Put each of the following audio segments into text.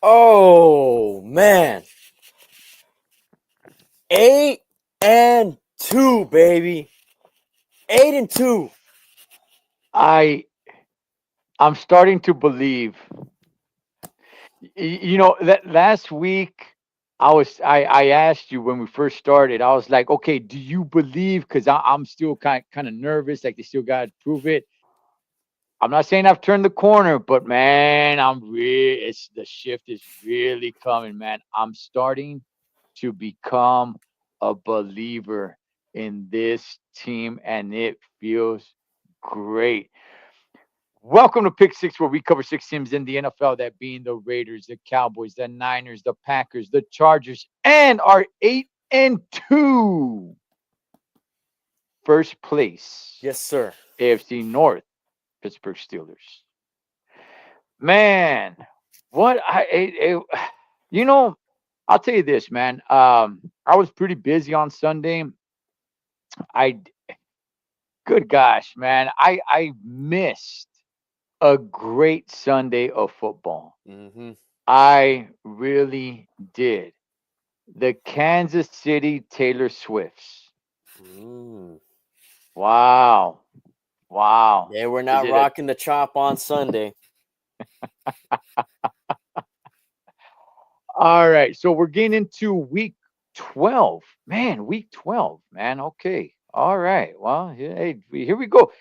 Oh man, 8-2, baby. 8-2. I I'm starting to believe. That last week I asked you when we first started. I was like, okay, do you believe? Because I'm still kind of nervous. Like they still got to prove it. I'm not saying I've turned the corner, but man, it's the shift is really coming, man. I'm starting to become a believer in this team, and it feels great. Welcome to Pick Six, where we cover six teams in the NFL, that being the Raiders, the Cowboys, the Niners, the Packers, the Chargers, and our 8-2 first place Yes, sir. AFC North Pittsburgh Steelers. Man, what you know, I'll tell you this, man. I was pretty busy on Sunday. I Good gosh, man. I missed a great Sunday of football. Mm-hmm. I really did. The Kansas City Taylor Swifts. Mm. Wow. Wow. They were Is not it a rocking the chop on Sunday. All right. So we're getting into week 12. Man, week 12, man. Okay. All right. Well, hey, here we go.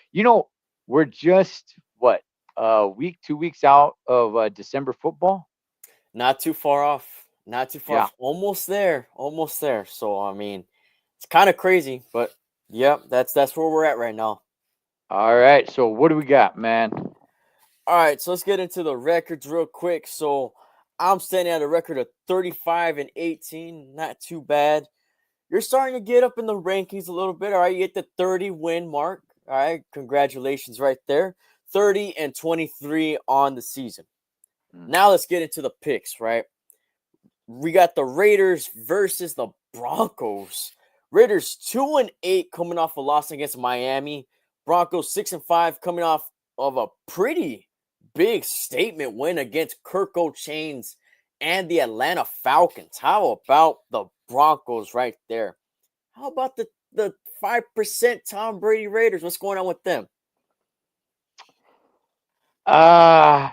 We're just what? Week 2 weeks out of December football. Not too far off. Not too far Yeah. off. Almost there. Almost there. So I mean, it's kind of crazy, but yep, that's where we're at right now. All right. So what do we got, man? All right, so let's get into the records real quick. So I'm standing at a record of 35-18. Not too bad. You're starting to get up in the rankings a little bit. All right, you hit the 30 win mark. All right, congratulations right there. 30-23 on the season. Mm. Now let's get into the picks, right? We got the Raiders versus the Broncos. Raiders 2-8 coming off a loss against Miami. Broncos 6-5 coming off of a pretty big statement win against Kirk Chains and the Atlanta Falcons. How about the Broncos right there? How about the 5% Tom Brady Raiders? What's going on with them? Uh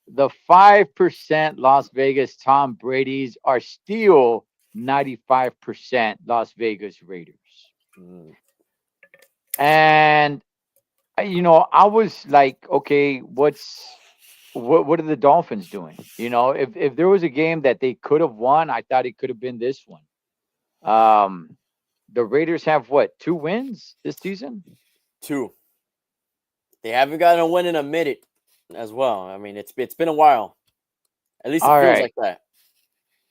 the 5% Las Vegas Tom Brady's are still 95% Las Vegas Raiders. Mm, And I was like, okay, what are the Dolphins doing? If there was a game that they could have won, I thought it could have been this one. Um, the Raiders have what, 2 wins this season? two. They haven't gotten a win in a minute as well. I mean, it's been a while. At least it All feels right. like that.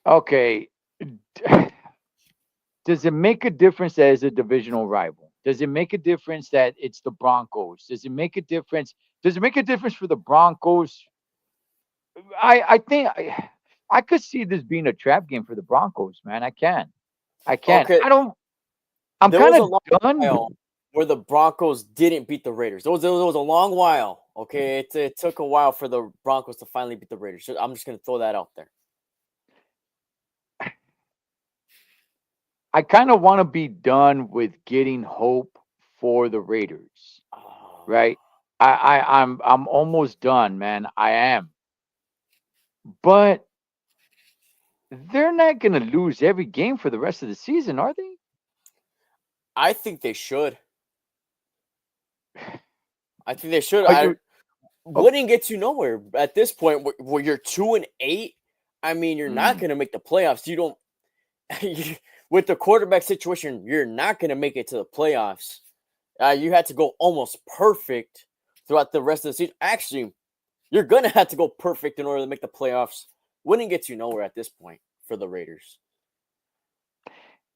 Okay. Does it make a difference that it's a divisional rival? Does it make a difference that it's the Broncos? Does it make a difference? Does it make a difference for the Broncos? I think I could see this being a trap game for the Broncos, man. I can. I can. Okay, I don't. I'm there kind was a of long while done. where the Broncos didn't beat the Raiders. There was a long while. Okay, it took a while for the Broncos to finally beat the Raiders. So I'm just gonna throw that out there. I kind of want to be done with getting hope for the Raiders, Oh, right? I'm almost done, man. I am. But they're not going to lose every game for the rest of the season, are they? I think they should. I think they should. Are I you okay? wouldn't get you nowhere at this point where you're 2-8. I mean, you're not Mm, gonna make the playoffs. You don't with the quarterback situation. You're not gonna make it to the playoffs. You had to go almost perfect throughout the rest of the season. Actually, you're gonna have to go perfect in order to make the playoffs. Wouldn't get you nowhere at this point for the Raiders.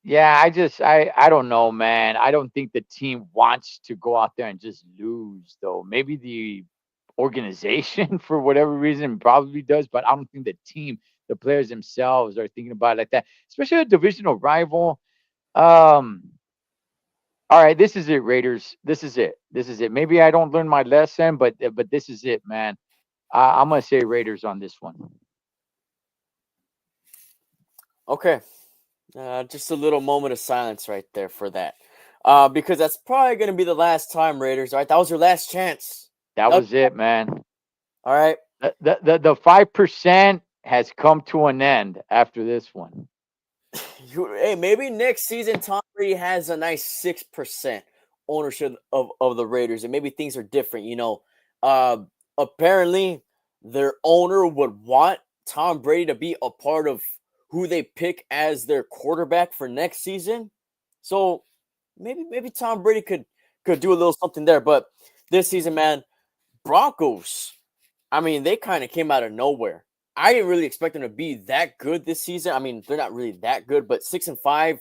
yeah, I don't know, man. I don't think the team wants to go out there and just lose, though. Maybe the organization, for whatever reason, probably does, but I don't think the team, the players themselves, are thinking about it like that. Especially a divisional rival. Um, all right, this is it, Raiders. This is it. This is it. Maybe I don't learn my lesson, but this is it, man. I'm gonna say Raiders on this one. Okay. Just a little moment of silence right there for that. Because that's probably going to be the last time, Raiders. All right. That was your last chance. That That- was it, man. all right. The 5% has come to an end after this one. Hey, maybe next season Tom Brady has a nice 6% ownership of the Raiders, and maybe things are different. Uh, apparently their owner would want Tom Brady to be a part of who they pick as their quarterback for next season. So maybe Tom Brady could do a little something there. But this season, man, Broncos. I mean, they kind of came out of nowhere. I didn't really expect them to be that good this season. I mean, they're not really that good, but 6-5,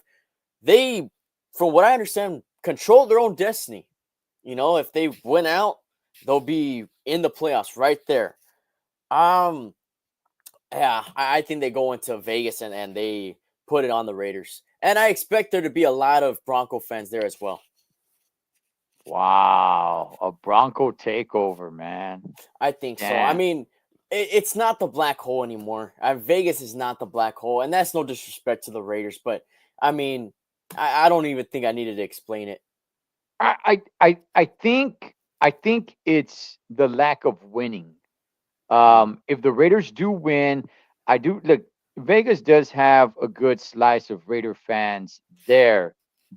they, from what I understand, control their own destiny. If they win out, they'll be in the playoffs right there. Um, yeah, I think they go into Vegas and they put it on the Raiders. And I expect there to be a lot of Bronco fans there as well. Wow, a Bronco takeover, man. I think so. I Damn. mean, it's not the black hole anymore. Vegas is not the black hole, and that's no disrespect to the Raiders, but I mean, I don't even think I needed to explain it. I think it's the lack of winning. If the Raiders do win, I do look. Vegas does have a good slice of Raider fans there,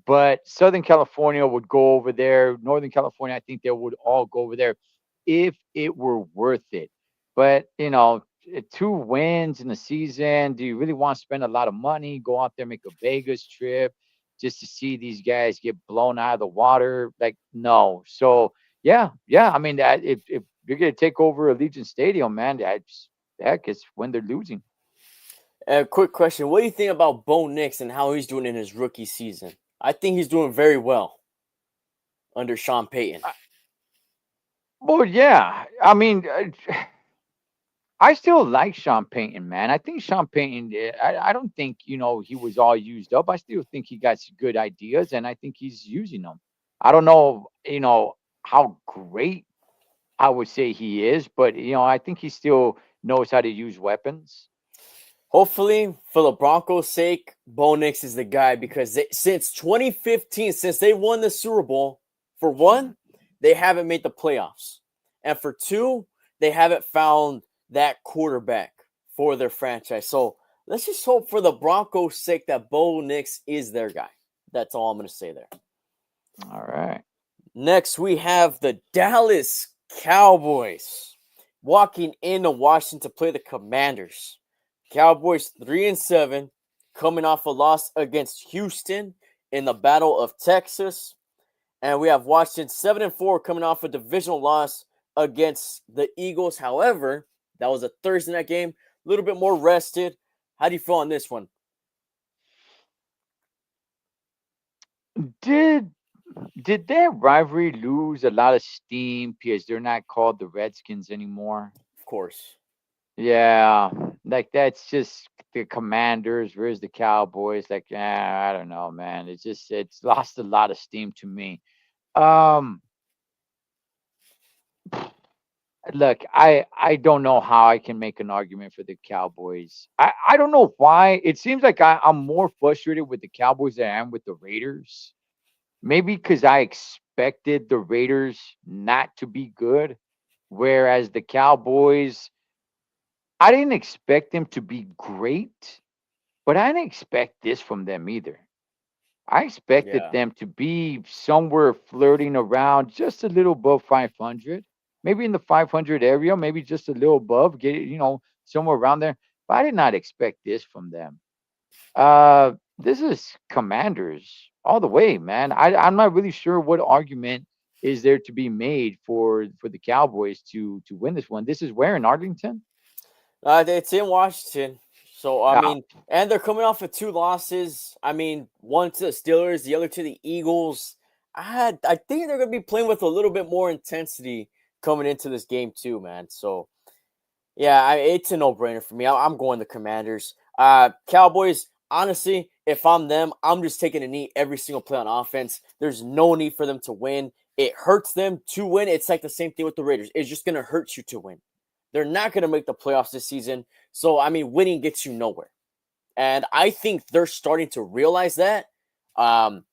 but Southern California would go over there. Northern California, I think they would all go over there if it were worth it. But 2 wins in the season. Do you really want to spend a lot of money? Go out there, make a Vegas trip just to see these guys get blown out of the water? Like, no. So yeah, yeah. I mean, if you're gonna take over Allegiant Stadium, man, heck, it's when they're losing. A quick question: what do you think about Bo Nix and how he's doing in his rookie season? I think he's doing very well under Sean Payton. Well, yeah. I mean, I still like Sean Payton, man. I think Sean Payton. I don't think he was all used up. I still think he got some good ideas, and I think he's using them. I don't know, how great I would say he is, but I think he still knows how to use weapons. Hopefully, for the Broncos' sake, Bo Nix is the guy because since 2015, since they won the Super Bowl, for one, they haven't made the playoffs. And for two, they haven't found that quarterback for their franchise. So let's just hope for the Broncos' sake that Bo Nix is their guy. That's all I'm going to say there. All right. Next, we have the Dallas Cowboys walking into Washington to play the Commanders. Cowboys 3-7, coming off a loss against Houston in the Battle of Texas. And we have Washington 7-4, coming off a divisional loss against the Eagles. However, that was a Thursday night game, a little bit more rested. How do you feel on this one? Did did that rivalry lose a lot of steam because they're not called the Redskins anymore? Of course. Yeah, like that's just the Commanders versus the Cowboys. Like, I don't know, man. It's lost a lot of steam to me. Um, Look, I don't know how I can make an argument for the Cowboys. I don't know why. It seems like I'm more frustrated with the Cowboys than I am with the Raiders. Maybe because I expected the Raiders not to be good, whereas the Cowboys, I didn't expect them to be great, but I didn't expect this from them either. I expected Yeah. them to be somewhere flirting around just a little above 500, maybe in the 500 area, maybe just a little above, get it, somewhere around there. But I did not expect this from them. This is Commanders all the way, man. I'm not really sure what argument is there to be made for the Cowboys to win this one. This is where in Arlington. It's in Washington. So, I Ah, mean, and they're coming off of 2 losses. I mean, one to the Steelers, the other to the Eagles. I think they're going to be playing with a little bit more intensity coming into this game, too, man. So, yeah, it's a no-brainer for me. I'm going the Commanders. Cowboys, honestly, if I'm them, I'm just taking a knee every single play on offense. There's no need for them to win. It hurts them to win. It's like the same thing with the Raiders. It's just going to hurt you to win. They're not going to make the playoffs this season. So, I mean, winning gets you nowhere. And I think they're starting to realize that. Um,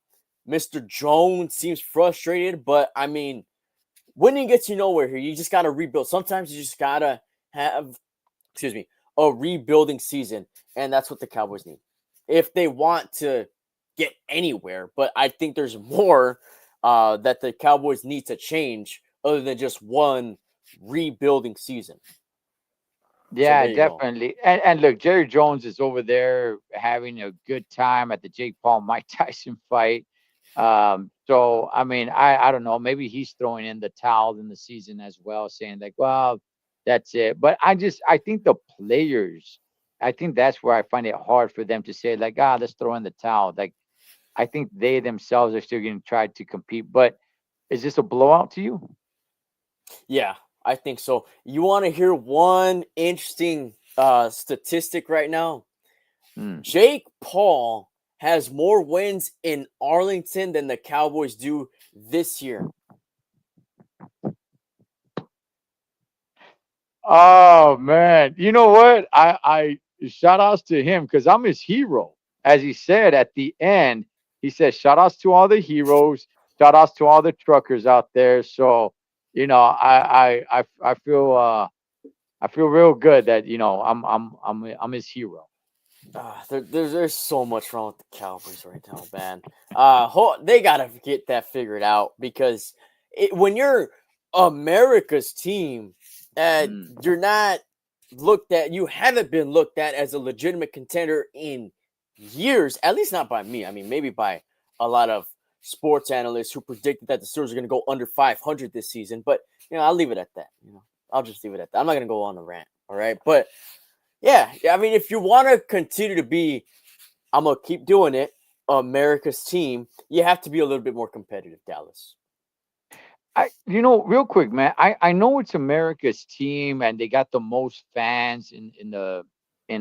Mr. Jones seems frustrated, but I mean, winning gets you nowhere here. You just got to rebuild. Sometimes you just got to have, excuse me, a rebuilding season. And that's what the Cowboys need if they want to get anywhere. But I think there's more that the Cowboys need to change other than just one rebuilding season. So Yeah, there you go. definitely. And look, Jerry Jones is over there having a good time at the Jake Paul Mike Tyson fight. So I mean, I don't know, maybe he's throwing in the towel in the season as well, saying like, well, that's it. But I think the players, I think that's where I find it hard for them to say like, let's throw in the towel. Like I think they themselves are still going to try to compete. But is this a blowout to you? Yeah, I think so. You want to hear one interesting statistic right now? Hmm. Jake Paul has more wins in Arlington than the Cowboys do this year. Oh man, you know what? I shout outs to him because I'm his hero. As he said at the end, he said, "Shout outs to all the heroes. Shout outs to all the truckers out there." So, I feel real good that I'm his hero. There's so much wrong with the Cowboys right now, man. They gotta get that figured out because when you're America's team, Mm. you're not looked at. You haven't been looked at as a legitimate contender in years. At least not by me. I mean, maybe by a lot of sports analysts who predicted that the Steelers are going to go under 500 this season. But I'll leave it at that. I'll just leave it at that. I'm not going to go on a rant. All right, but yeah, I mean, if you want to continue to be, I'm gonna keep doing it, America's team, you have to be a little bit more competitive, Dallas. Real quick, man. I know it's America's team and they got the most fans in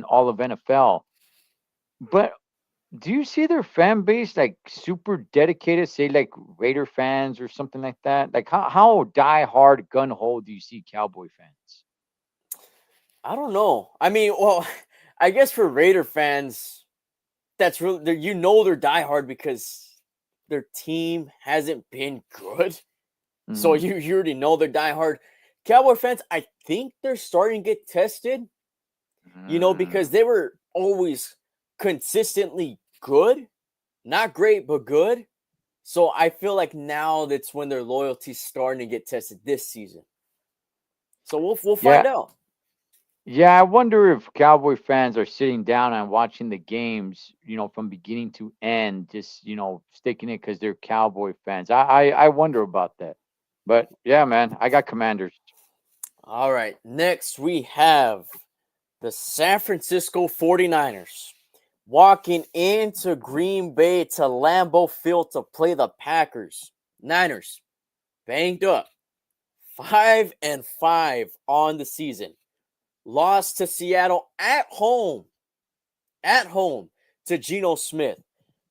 all of NFL, but do you see their fan base like super dedicated, say like Raider fans or something like that? Like how die hard gun hole do you see Cowboy fans? I don't know. I mean, well, I guess for Raider fans, that's really they're diehard because their team hasn't been good. So Hmm. you already know they're diehard. Cowboy fans, I think they're starting to get tested, because Mm. they were always consistently good, not great, but good. So I feel like now that's when their loyalty's starting to get tested this season. So we'll find Yeah, out. yeah. I wonder if Cowboy fans are sitting down and watching the games, from beginning to end, just sticking it because they're Cowboy fans. I wonder about that. But yeah, man, I got Commanders. All right. Next we have the San Francisco 49ers walking into Green Bay to Lambeau Field to play the Packers. Niners banged up. 5-5 on the season. Lost to Seattle at home. At home to Geno Smith.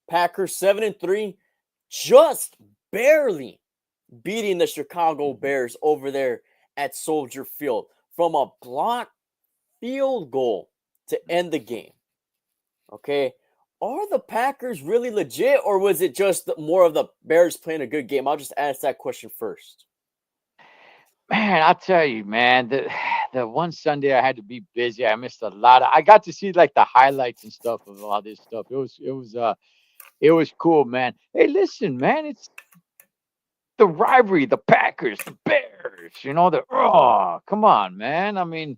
Packers 7-3, just barely beating the Chicago Bears over there at Soldier Field from a blocked field goal to end the game. Okay. Are the Packers really legit, or was it just more of the Bears playing a good game? I'll just ask that question first. Man, I'll tell you, man, the one Sunday I had to be busy. I missed a lot. I got to see like the highlights and stuff of all this stuff. It was cool, man. Hey, listen, man, it's the rivalry, the Packers, the Bears, come on, man. I mean,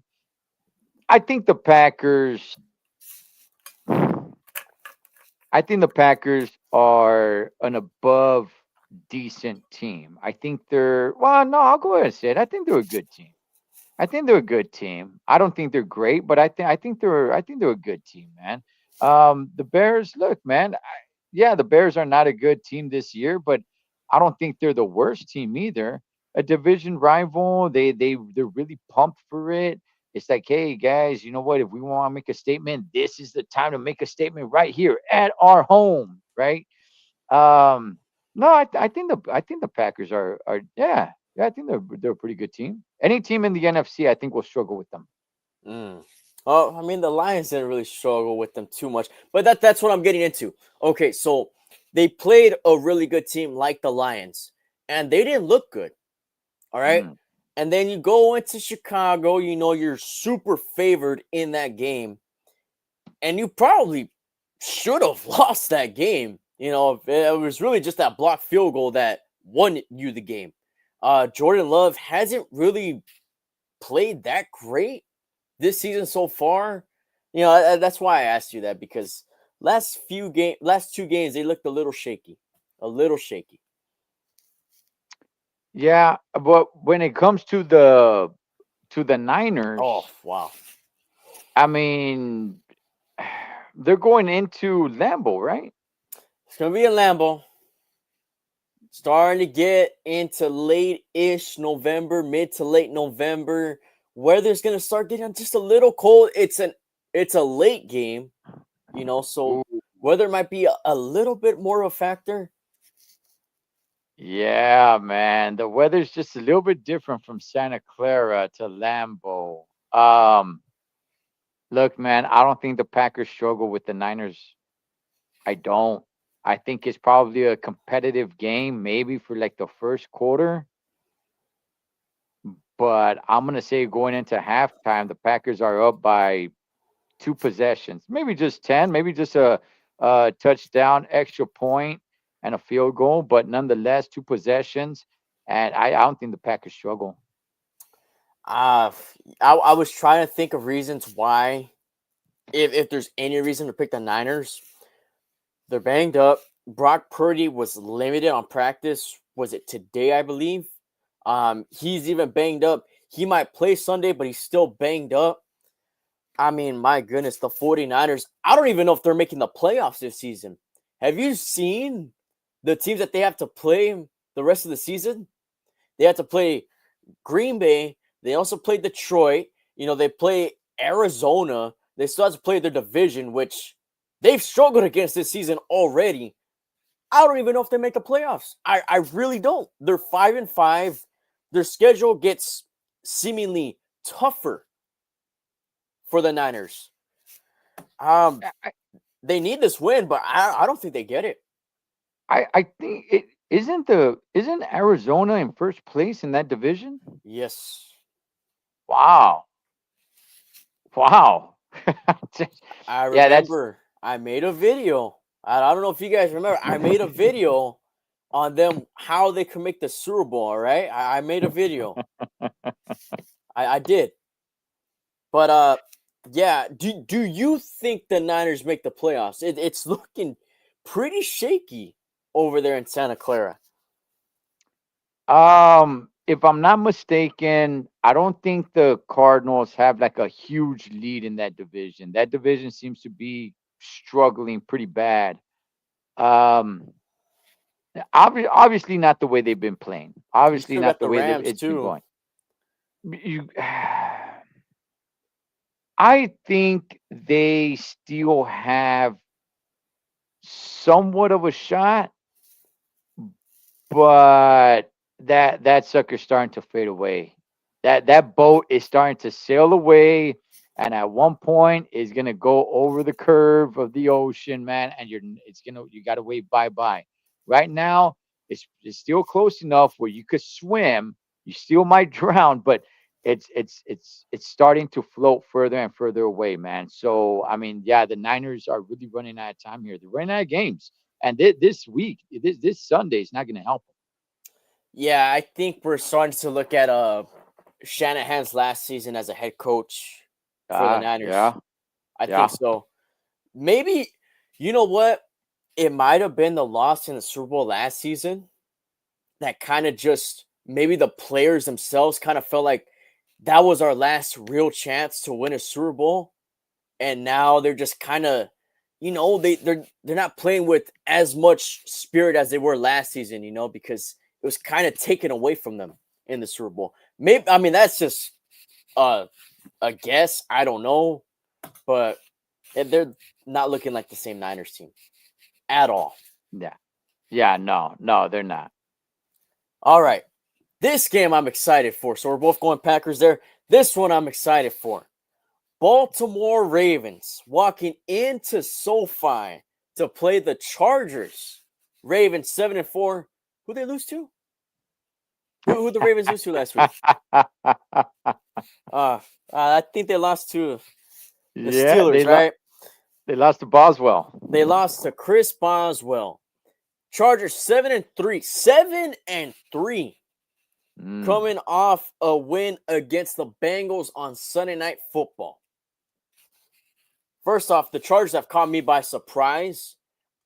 I think the Packers I think the Packers are an above decent team. I think well, no, I'll go ahead and say it. I think they're a good team. I think they're a good team. I don't think they're great, but I think they're a good team, man. The Bears, look, man. Yeah, the Bears are not a good team this year, but I don't think they're the worst team either. A division rival, they're really pumped for it. It's like, hey guys, you know what? If we want to make a statement, this is the time to make a statement right here at our home, right? No, I think the Packers are yeah, I think they're a pretty good team. Any team in the NFC, I think will struggle with them. Mm. I mean, the Lions didn't really struggle with them too much, but that's what I'm getting into. Okay, so they played a really good team like the Lions, and they didn't look good. All right. Mm. And then you go into Chicago, you know, you're super favored in that game, and you probably should have lost that game. You know, it was really just that blocked field goal that won you the game. Jordan Love hasn't really played that great this season so far. You know, that's why I asked you that, because last two games, they looked a little shaky, a little shaky. Yeah, but when it comes to the Oh Niners, wow, I mean, they're going into Lambeau, right? it's gonna be a Lambo. Starting to get into late-ish November, mid to late November. Weather's gonna start getting just a little cold. It's a late game, you know, so Ooh, weather might be a little bit more of a factor. yeah, man. The weather's just a little bit different from Santa Clara to Lambeau. Um, Look, man, I don't think the Packers struggle with the Niners. I don't. I think it's probably a competitive game, maybe for like the first quarter. But I'm gonna say going into halftime, the Packers are up by two possessions, maybe just 10, maybe just a touchdown, extra point, and a field goal. But nonetheless, two possessions, and I don't think the Packers struggle. Uh I was trying to think of reasons why, if there's any reason to pick the Niners. They're banged up. Brock Purdy was limited on practice. Was it today, I believe? He's even banged up. He might play Sunday, but he's still banged up. I mean, my goodness, the 49ers, I don't even know if they're making the playoffs this season. Have you seen the teams that they have to play the rest of the season? They have to play Green Bay. They also play Detroit. You know, they play Arizona. They still have to play their division, which they've struggled against this season already. I don't even know if they make the playoffs. I really don't. They're 5-5. Their schedule gets seemingly tougher for the Niners. I, I They need this win, but I don't think they get it. I think it isn't Arizona in first place in that division? Yes. Wow, wow. I Yeah, that's remember I made a video. I don't know if you guys remember. I made a video on them, how they can make the Super Bowl. All right. I made a video. I did. But yeah. Do you think the Niners make the playoffs? It's looking pretty shaky over there in Santa Clara. if I'm not mistaken, I don't think the Cardinals have like a huge lead in that division. That division seems to be struggling pretty bad. Um, obviously not the way they've been playing. You Obviously still not got the the way Rams it's been too. going. You, I think they still have somewhat of a shot, but that sucker's starting to fade away. That boat is starting to sail away, and at one point is gonna go over the curve of the ocean, man. And you gotta wave bye bye. Right now, it's still close enough where you could swim. You still might drown, but it's starting to float further and further away, man. So I mean, yeah, the Niners are really running out of time here. They're running out of games, and this week, this Sunday is not gonna help them. Yeah, I think we're starting to look at Shanahan's last season as a head coach for the Ah, Niners. yeah, I think yeah. so. Maybe, you know what? It might have been the loss in the Super Bowl last season that kind of just, maybe the players themselves kind of felt like that was our last real chance to win a Super Bowl. And now they're just kind of, you know, they're not playing with as much spirit as they were last season, you know, because it was kind of taken away from them in the Super Bowl. Maybe, I mean, that's just uh, a guess. I don't know, but they're not looking like the same Niners team at all. Yeah. Yeah, no, no, they're not. All right. This game I'm excited for. So we're both going Packers there. This one I'm excited for. Baltimore Ravens walking into SoFi to play the Chargers. Ravens 7-4. Who they lose to? Who the Ravens lose to last week? I think they lost to the Yeah, Steelers, right? they lost to Boswell. They lost to Chris Boswell. Chargers 7-3. 7-3. Coming off a win against the Bengals on Sunday Night Football. First off, the Chargers have caught me by surprise.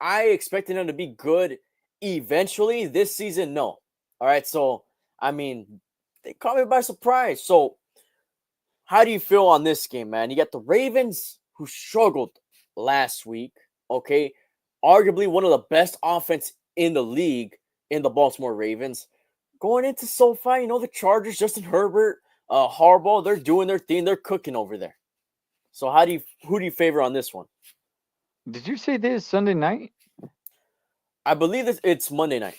I expected them to be good eventually. This season, no. All right, so, I mean, they caught me by surprise. So, how do you feel on this game, man? You got the Ravens, who struggled last week, okay? Arguably one of the best offense in the league in the Baltimore Ravens. Going into SoFi, the Chargers, Justin Herbert, Harbaugh, they're doing their thing. They're cooking over there. So who do you favor on this one? Did you say this Sunday night? I believe it's Monday night.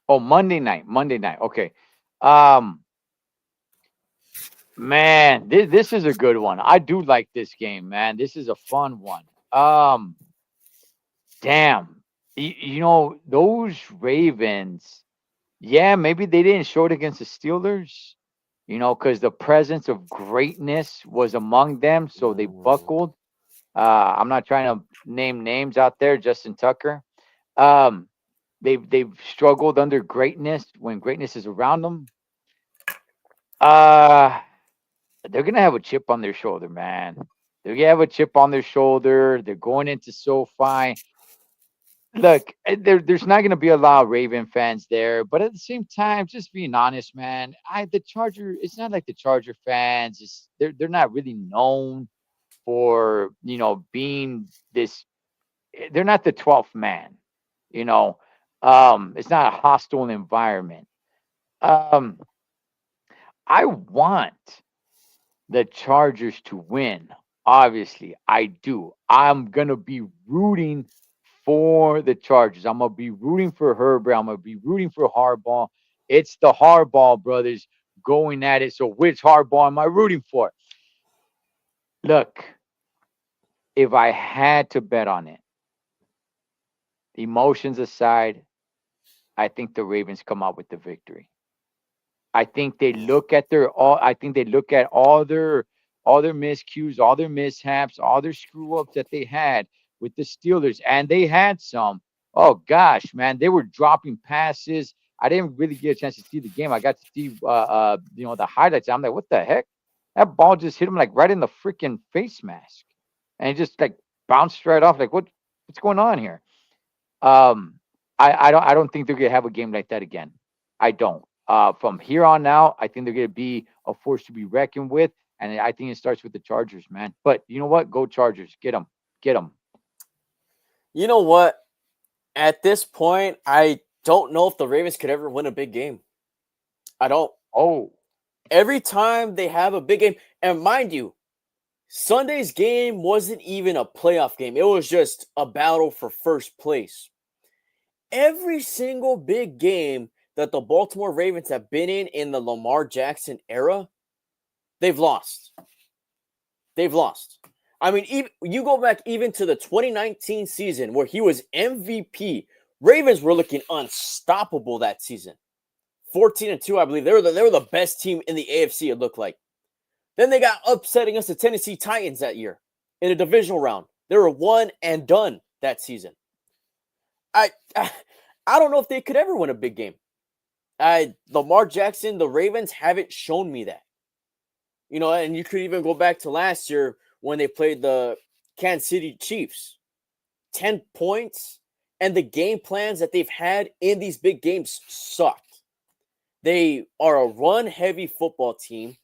Oh, Monday night. Okay. Man, this is a good one. I do like this game, man. This is a fun one. Damn. Those Ravens, yeah, maybe they didn't show it against the Steelers, because the presence of greatness was among them, so they buckled. I'm not trying to name names out there, Justin Tucker. They've struggled under greatness when greatness is around them. They're gonna have a chip on their shoulder, man. They're gonna have a chip on their shoulder. They're going into SoFi. Look, there's not gonna be a lot of Raven fans there, but at the same time, just being honest, man, it's not like the Charger fans. They're not really known for being this. They're not the 12th man. It's not a hostile environment. I want the Chargers to win. Obviously, I do. I'm going to be rooting for the Chargers. I'm going to be rooting for Herbert. I'm going to be rooting for Harbaugh. It's the Harbaugh brothers going at it. So which Harbaugh am I rooting for? Look, if I had to bet on it, emotions aside, I think the Ravens come out with the victory. I think they look at all their miscues, all their mishaps, all their screw ups that they had with the Steelers, and they had some. Oh gosh, man, they were dropping passes. I didn't really get a chance to see the game. I got to see the highlights. I'm like, what the heck? That ball just hit him like right in the freaking face mask, and it just like bounced right off. Like what's going on here? I don't think they're gonna have a game like that again. I don't. From here on out, I think they're going to be a force to be reckoned with, and I think it starts with the Chargers, man. But you know what? Go Chargers. Get them. You know what? At this point, I don't know if the Ravens could ever win a big game. I don't. Oh. Every time they have a big game, and mind you, Sunday's game wasn't even a playoff game. It was just a battle for first place. Every single big game that the Baltimore Ravens have been in the Lamar Jackson era, they've lost. I mean, you go back even to the 2019 season where he was MVP. Ravens were looking unstoppable that season. 14-2, I believe. They were the best team in the AFC, it looked like. Then they got upset against the Tennessee Titans that year in a divisional round. They were one and done that season. I don't know if they could ever win a big game. Lamar Jackson, the Ravens haven't shown me that. And you could even go back to last year when they played the Kansas City Chiefs. 10 points, and the game plans that they've had in these big games suck. They are a run-heavy football team.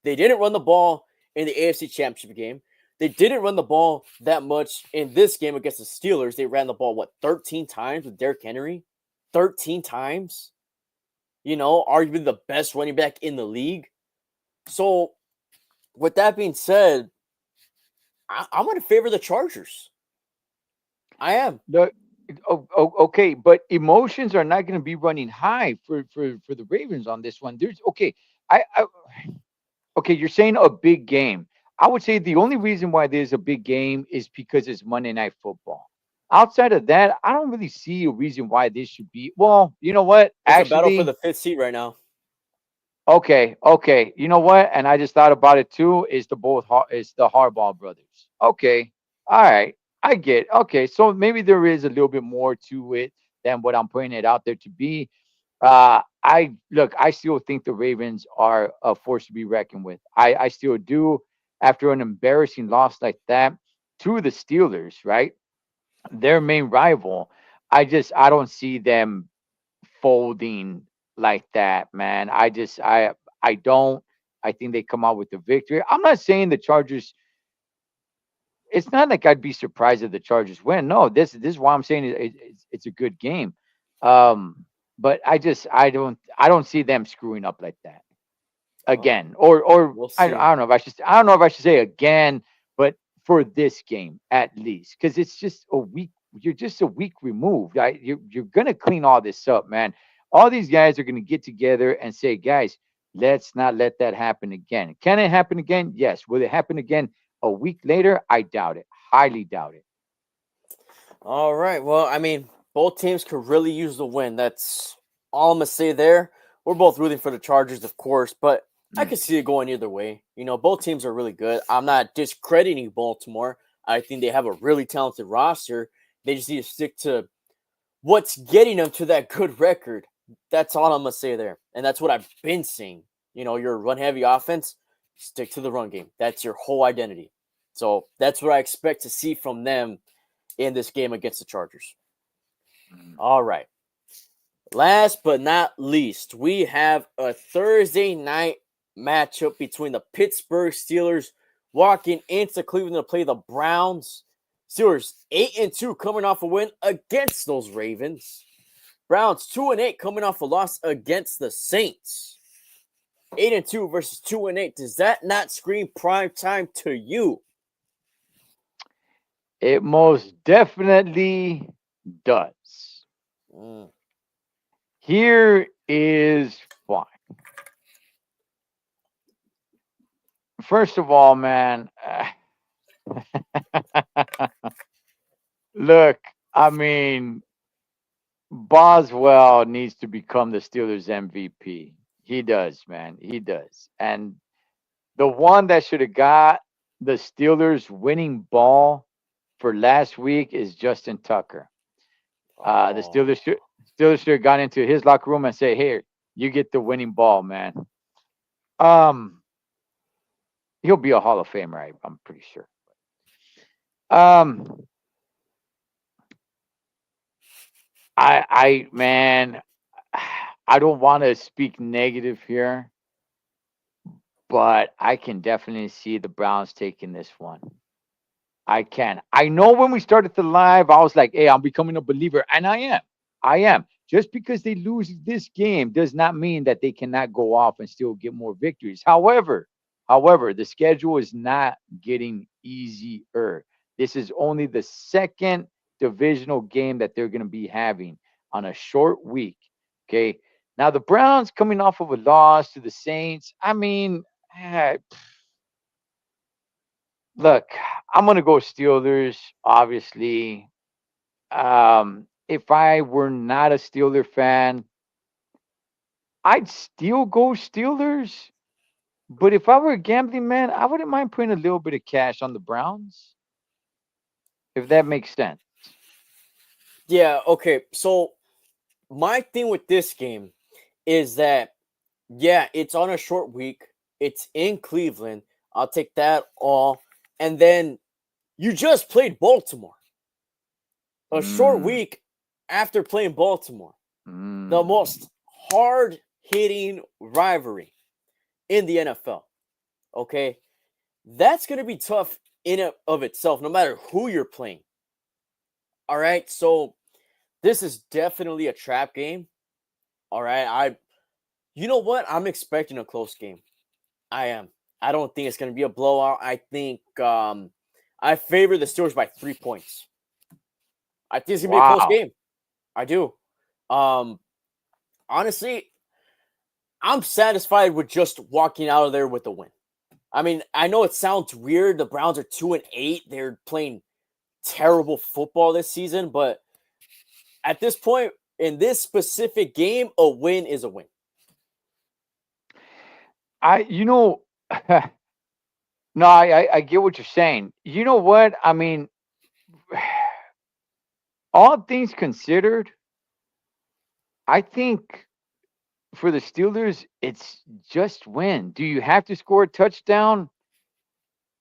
They didn't run the ball in the AFC Championship game. They didn't run the ball that much in this game against the Steelers. They ran the ball, 13 times with Derrick Henry? 13 times? Arguably the best running back in the league. So, with that being said, I'm going to favor the Chargers. I am. Okay, but emotions are not going to be running high for the Ravens on this one. Okay, you're saying a big game. I would say the only reason why there's a big game is because it's Monday Night Football. Outside of that, I don't really see a reason why this should be. Well, you know what? It's a battle for Actually, the fifth seat right now. okay, okay. You know what? And I just thought about it too. Is it's the Harbaugh brothers? Okay, all right. I get. Okay, so maybe there is a little bit more to it than what I'm putting it out there to be. I look. I still think the Ravens are a force to be reckoned with. I still do. After an embarrassing loss like that to the Steelers, right? Their main rival. I don't see them folding like that, man. I don't. I think they come out with the victory. I'm not saying the Chargers. It's not like I'd be surprised if the Chargers win. No, this is why I'm saying it's a good game. But I don't see them screwing up like that Oh, again. Or we'll see. I don't know if I don't know if I should say again, but for this game at least, because it's just a week. You're just a week removed. You're gonna clean all this up, man. All these guys are gonna get together and say, guys, let's not let that happen again. Can it happen again? Yes. Will it happen again a week later? I doubt it. Highly doubt it. All right. Well, I mean, both teams could really use the win. That's all I'm gonna say there. We're both rooting for the Chargers, of course, but I Mm. could see it going either way. You know, both teams are really good. I'm not discrediting Baltimore. I think they have a really talented roster. They just need to stick to what's getting them to that good record. That's all I'm gonna say there, and that's what I've been saying. You know, your run heavy offense, stick to the run game. That's your whole identity. So that's what I expect to see from them in this game against the Chargers. Mm. All right. Last but not least, we have a Thursday night matchup between the Pittsburgh Steelers walking into Cleveland to play the Browns. Steelers 8-2 coming off a win against those Ravens. Browns 2-8 coming off a loss against the Saints. 8-2 versus 2-8. Does that not scream prime time to you? It most definitely does. Mm. Here is why. First of all, man, look, I mean, Boswell needs to become the Steelers MVP. He does, man. He does. And the one that should have got the Steelers winning ball for last week is Justin Tucker. The Oh. Steelers should have gone into his locker room and say, "Here, you get the winning ball, man." Um, he'll be a Hall of Famer. I'm pretty sure. Um, man, I don't want to speak negative here, but I can definitely see the Browns taking this one. I can. I know when we started the live, I was like, "Hey, I'm becoming a believer," and I am. I am. Just because they lose this game does not mean that they cannot go off and still get more victories. However, the schedule is not getting easier. This is only the second divisional game that they're going to be having on a short week. Okay. Now the Browns coming off of a loss to the Saints. I mean, look, I'm gonna go Steelers, obviously. If I were not a Steeler fan, I'd still go Steelers. But if I were a gambling man, I wouldn't mind putting a little bit of cash on the Browns, if that makes sense. Yeah, okay. So my thing with this game is that, yeah, it's on a short week. It's in Cleveland. I'll take that all. And then you just played Baltimore. A short Mm, week after playing Baltimore. The mm. most hard hitting rivalry in the NFL. Okay. That's going to be tough in and of itself, no matter who you're playing. All right. So this is definitely a trap game. All right. You know what? I'm expecting a close game. I am. I don't think it's going to be a blowout. I think I favor the Steelers by 3 points. I think it's going to be a close Wow. game. I do. Um, honestly, I'm satisfied with just walking out of there with a win. I mean, I know it sounds weird. The Browns are 2-8. They're playing terrible football this season, but at this point in this specific game, a win is a win. You know, no, I get what you're saying. You know what? I mean, all things considered, I think for the Steelers, it's just win. Do you have to score a touchdown?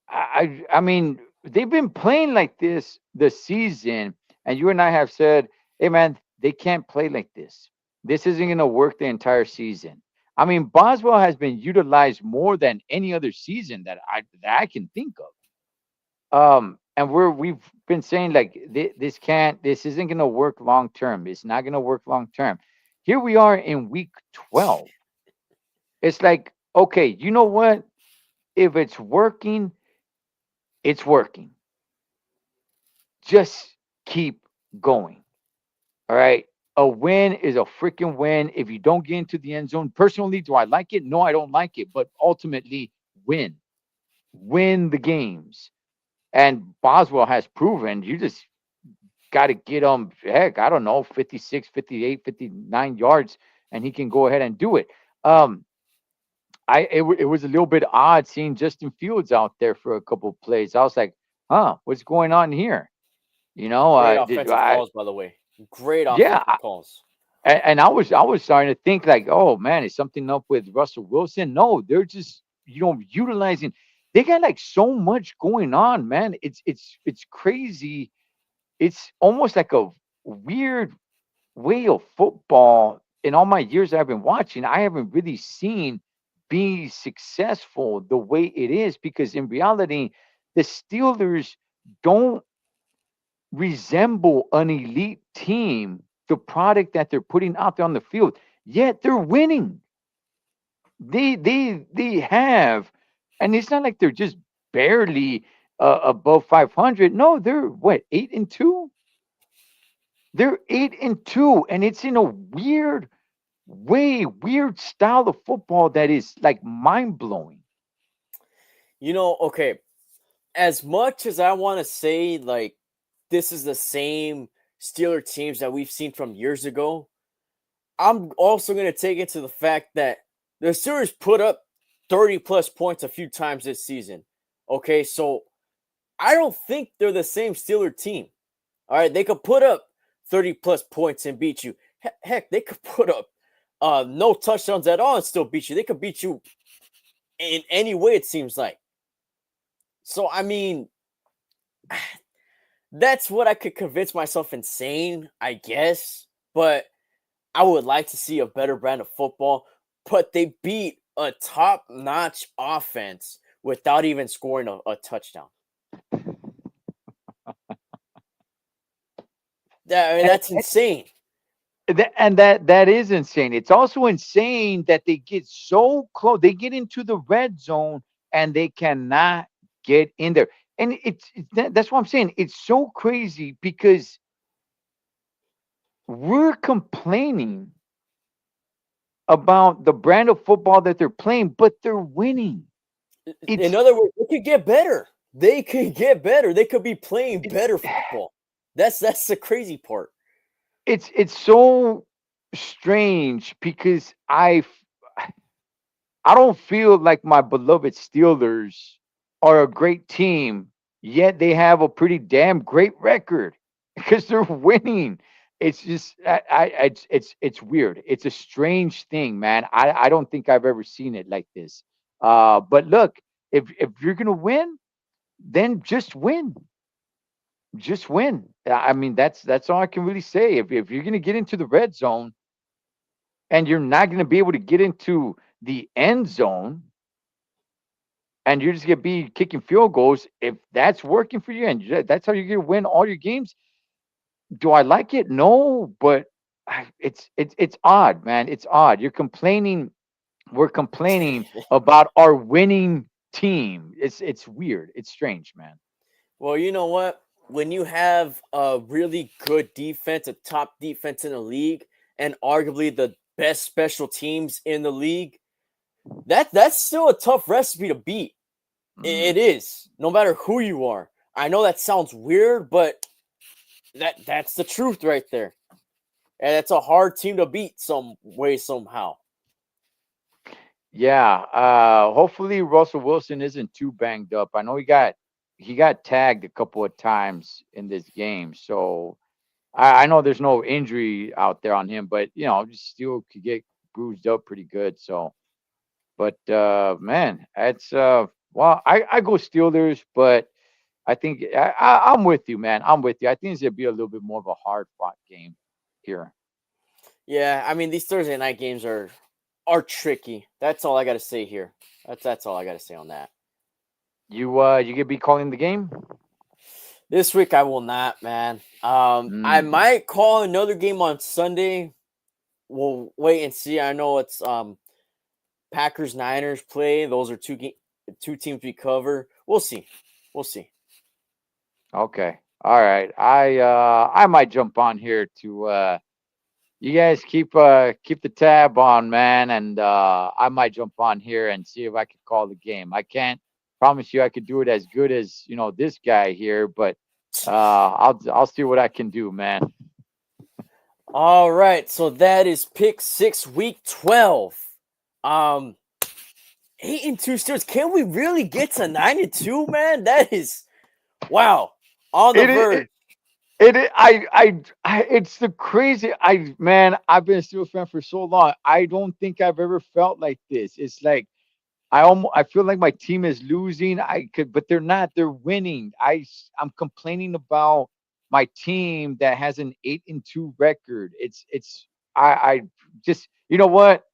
I mean, they've been playing like this season, and you and I have said, "Hey, man, they can't play like this. This isn't going to work the entire season." I mean, Boswell has been utilized more than any other season that I can think of. And we've been saying like this isn't going to work long term. It's not going to work long term. Here we are in week 12. It's like, okay, you know what? If it's working, it's working. Just keep going. All right. A win is a freaking win. If you don't get into the end zone, personally, do I like it? No, I don't like it. But ultimately, win the games. And Boswell has proven you just got to get him, heck, I don't know, 56, 58, 59 yards, and he can go ahead and do it. It was a little bit odd seeing Justin Fields out there for a couple of plays. I was like, huh, what's going on here? You know, Great offensive calls, by the way. Great yeah, offensive calls. and I was starting to think like, oh man, is something up with Russell Wilson? No, they're just utilizing. They got like so much going on, man. It's crazy. It's almost like a weird way of football. In all my years I've been watching, I haven't really seen be successful the way it is because in reality, the Steelers don't resemble an elite team, the product that they're putting out there on the field, yet they're winning. They have, and it's not like they're just barely above 500. No, they're what, 8-2? They're 8-2, and it's in a weird style of football that is like mind blowing. Okay, as much as I want to say like this is the same Steeler teams that we've seen from years ago, I'm also going to take into the fact that the Steelers put up 30 plus points a few times this season. Okay, so I don't think they're the same Steeler team. All right, they could put up 30 plus points and beat you. Heck, they could put up no touchdowns at all and still beat you. They could beat you in any way, it seems like. So, I mean, that's what I could convince myself insane, I guess. But I would like to see a better brand of football. But they beat a top-notch offense without even scoring a touchdown. That's insane. And that is insane. It's also insane that they get so close. They get into the red zone and they cannot get in there. And that's what I'm saying. It's so crazy because we're complaining about the brand of football that they're playing, but they're winning. In other words, they could get better. They could get better. They could be playing better football. That's the crazy part. It's so strange because I don't feel like my beloved Steelers are a great team, yet they have a pretty damn great record because they're winning. It's just it's weird. It's a strange thing, man. I don't think I've ever seen it like this. But look, if you're gonna win, then just win. Just win. I mean, that's all I can really say. If you're gonna get into the red zone and you're not gonna be able to get into the end zone, and you're just gonna be kicking field goals, if that's working for you and that's how you're gonna win all your games, do I like it? No, but it's odd, man. It's odd. You're complaining. We're complaining about our winning team. It's weird. It's strange, man. Well, you know what? When you have a really good defense, a top defense in the league, and arguably the best special teams in the league, that's still a tough recipe to beat. It is. No matter who you are. I know that sounds weird, but that's the truth right there. And it's a hard team to beat some way, somehow. Yeah. Hopefully Russell Wilson isn't too banged up. I know he got tagged a couple of times in this game, so I know there's no injury out there on him, but just still could get bruised up pretty good. So, but man, it's well, I go Steelers, but I think I'm with you, man. I'm with you. I think it's gonna be a little bit more of a hard fought game here. Yeah, I mean these Thursday night games are tricky. That's all I got to say here. That's all I got to say on that. You gonna be calling the game? This week I will not, man. I Mm, might call another game on Sunday. We'll wait and see. I know it's Packers Niners play. Those are two teams we cover. We'll see. We'll see. okay. All right. I might jump on here to you guys keep the tab on, man, and I might jump on here and see if I can call the game. I can't promise you I could do it as good as this guy here, but I'll see what I can do, man. All right, so that is pick 6, week 12. 8-2 Steelers. Can we really get to 9-2, man? That is wow. On the verge. It's the crazy. Man, I've been a Steelers fan for so long. I don't think I've ever felt like this. It's like I feel like my team is losing. But they're not. They're winning. I'm complaining about my team that has an 8-2 record. I just what?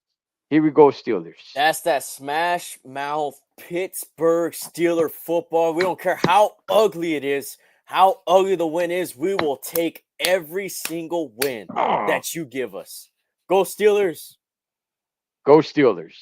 Here we go, Steelers. That's that smash mouth Pittsburgh Steeler football. We don't care how ugly it is, how ugly the win is. We will take every single win that you give us. Go Steelers. Go Steelers.